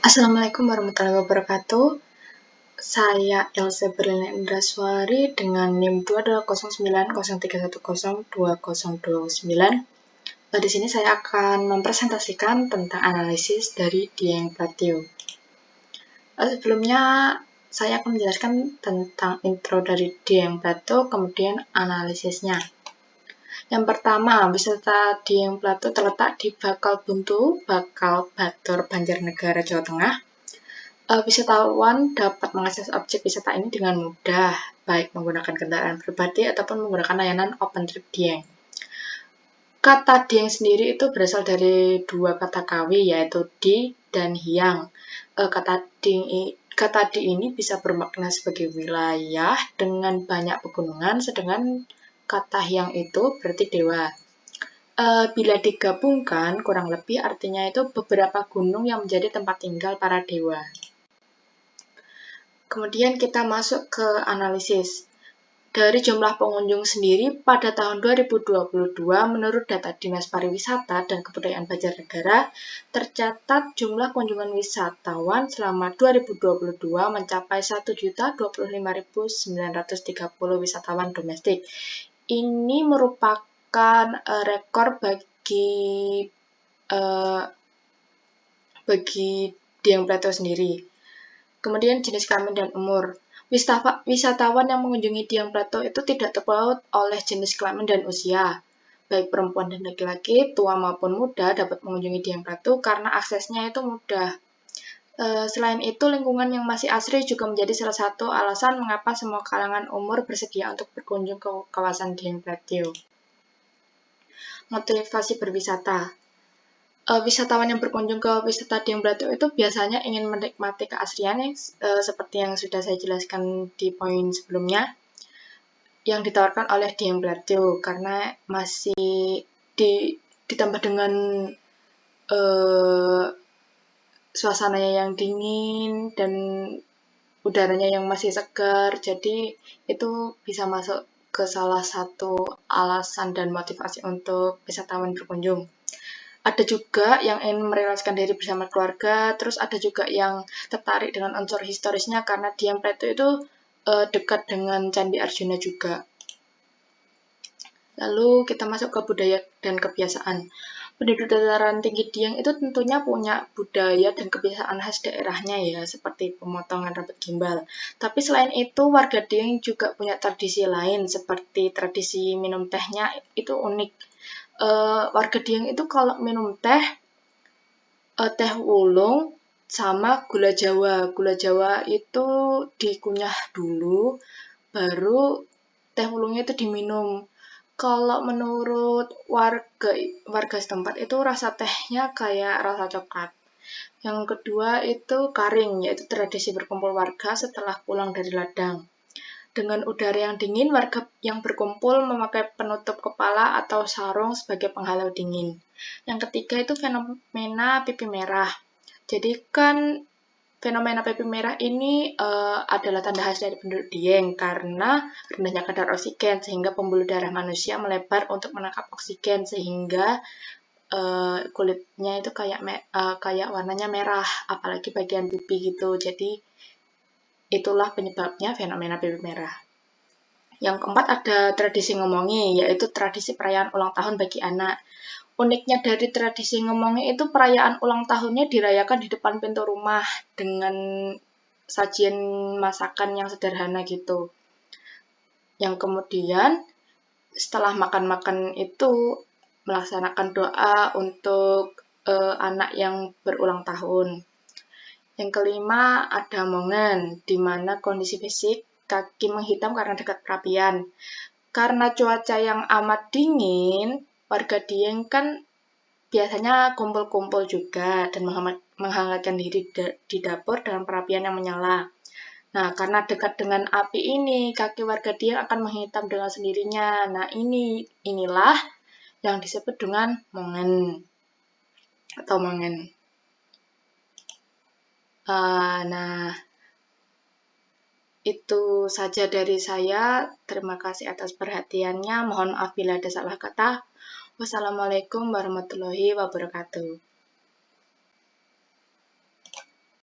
Assalamualaikum warahmatullahi wabarakatuh. Saya Elsa Berlina Indraswari dengan NIM 220903102029. Di sini saya akan mempresentasikan tentang analisis dari Dieng Platio. Sebelumnya saya akan menjelaskan tentang intro dari Dieng Platio, kemudian analisisnya. Yang pertama, wisata Dieng Platio terletak di Bakalbuntu, Batur, Banjarnegara, Jawa Tengah. Wisatawan dapat mengakses objek wisata ini dengan mudah, baik menggunakan kendaraan pribadi ataupun menggunakan layanan OpenTrip Dieng. Kata Dieng sendiri itu berasal dari dua kata kawi, yaitu di dan hiang. Kata di ini bisa bermakna sebagai wilayah dengan banyak pegunungan, sedangkan kata hiang itu berarti dewa. Bila digabungkan, kurang lebih artinya itu beberapa gunung yang menjadi tempat tinggal para dewa. Kemudian kita masuk ke analisis. Dari jumlah pengunjung sendiri pada tahun 2022, menurut data Dinas Pariwisata dan Kebudayaan Banjarnegara, tercatat jumlah kunjungan wisatawan selama 2022 mencapai 1.025.930 wisatawan domestik. Ini merupakan rekor bagi Dieng Platio sendiri. Kemudian jenis kelamin dan umur. Wisatawan yang mengunjungi Dieng Platio itu tidak terpaut oleh jenis kelamin dan usia. Baik perempuan dan laki-laki, tua maupun muda dapat mengunjungi Dieng Platio karena aksesnya itu mudah. Selain itu, lingkungan yang masih asri juga menjadi salah satu alasan mengapa semua kalangan umur bersedia untuk berkunjung ke kawasan Dieng Platio. Motivasi berwisata. Wisatawan yang berkunjung ke wisata Dieng Platio itu biasanya ingin menikmati keasrian seperti yang sudah saya jelaskan di poin sebelumnya, yang ditawarkan oleh Dieng Platio karena masih ditambah dengan suasananya yang dingin dan udaranya yang masih segar, jadi itu bisa masuk ke salah satu alasan dan motivasi untuk wisatawan berkunjung. Ada juga yang ingin merelakaskan diri bersama keluarga, terus ada juga yang tertarik dengan unsur historisnya karena Dieng Platio itu dekat dengan Candi Arjuna juga. Lalu kita masuk ke budaya dan kebiasaan. Penduduk dataran tinggi Dieng itu tentunya punya budaya dan kebiasaan khas daerahnya ya, seperti pemotongan rambut gimbal. Tapi selain itu, warga Dieng juga punya tradisi lain, seperti tradisi minum tehnya itu unik. Warga Dieng itu kalau minum teh ulung sama gula Jawa. Gula Jawa itu dikunyah dulu, baru teh ulungnya itu diminum. Kalau menurut warga setempat itu rasa tehnya kayak rasa coklat. Yang kedua itu karing, yaitu tradisi berkumpul warga setelah pulang dari ladang. Dengan udara yang dingin, warga yang berkumpul memakai penutup kepala atau sarung sebagai penghalau dingin. Yang ketiga itu fenomena pipi merah. Jadi kan fenomena pipi merah ini adalah tanda khas dari penduduk Dieng karena rendahnya kadar oksigen sehingga pembuluh darah manusia melebar untuk menangkap oksigen sehingga kulitnya itu kayak warnanya merah, apalagi bagian pipi gitu. Jadi itulah penyebabnya fenomena pipi merah. Yang keempat ada tradisi ngomongi, yaitu tradisi perayaan ulang tahun bagi anak. Uniknya dari tradisi ngomongi itu perayaan ulang tahunnya dirayakan di depan pintu rumah dengan sajian masakan yang sederhana gitu. Yang kemudian setelah makan-makan itu melaksanakan doa untuk anak yang berulang tahun. Yang kelima ada mongen, di mana kondisi fisik kaki menghitam karena dekat perapian. Karena cuaca yang amat dingin, warga Dieng kan biasanya kumpul-kumpul juga dan menghangatkan diri di dapur dengan perapian yang menyala. Nah, karena dekat dengan api ini, kaki warga Dieng akan menghitam dengan sendirinya. Nah, inilah yang disebut dengan mongen atau mongen. Nah, itu saja dari saya. Terima kasih atas perhatiannya. Mohon maaf bila ada salah kata. Wassalamualaikum warahmatullahi wabarakatuh.